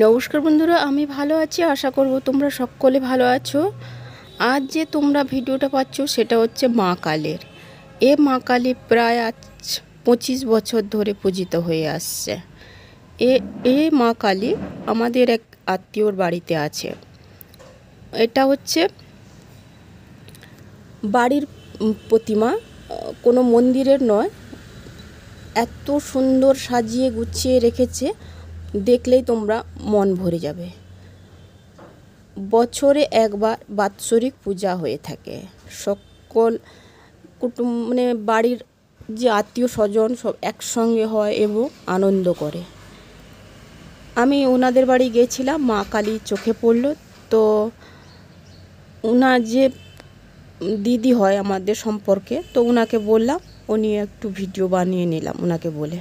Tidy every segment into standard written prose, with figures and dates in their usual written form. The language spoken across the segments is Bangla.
নমস্কার বন্ধুরা, আমি ভালো আছি। আশা করব তোমরা সকলে ভালো আছো। আজ যে তোমরা ভিডিওটা পাচ্ছ সেটা হচ্ছে মা কালীর। এ মা কালী প্রায় আজ 25 বছর ধরে পূজিত হয়ে আসছে। এ মা কালী আমাদের এক আত্মীয়র বাড়িতে আছে। এটা হচ্ছে বাড়ির প্রতিমা, কোনো মন্দিরের নয়। এত সুন্দর সাজিয়ে গুছিয়ে রেখেছে, দেখলেই তোমরা মন ভরে যাবে। বছরে একবার বাৎসরিক পূজা হয়ে থাকে। সকল বাড়ির যে আত্মীয় স্বজন সব একসঙ্গে হয় এবং আনন্দ করে। আমি ওনাদের বাড়ি গেছিলাম, মা কালী চোখে পড়লো। তো ওনার যে দিদি হয় আমাদের সম্পর্কে, তো ওনাকে বললাম, উনি একটু ভিডিও বানিয়ে নিলাম ওনাকে বলে।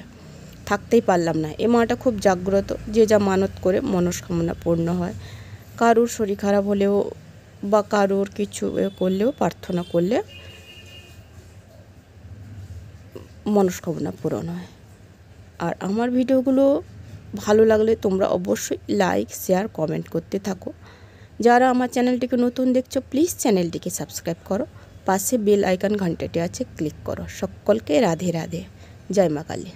থাকতেই পারলাম না। এ মাটা খুব জাগ্রত, যে যা মানত করে মনস্কামনা পূর্ণ হয়। কারুর শরীর খারাপ হলেও বা কারুর কিছু করলেও, প্রার্থনা করলে মনস্কামনা পূরণ হয়। আর আমার ভিডিওগুলো ভালো লাগলে তোমরা অবশ্যই লাইক, শেয়ার, কমেন্ট করতে থাকো। যারা আমার চ্যানেলটিকে নতুন দেখছো, প্লিজ চ্যানেলটিকে সাবস্ক্রাইব করো। পাশে বেল আইকন ঘন্টাটি আছে, ক্লিক করো। সকলকে রাধে রাধে। জয় মা কালী।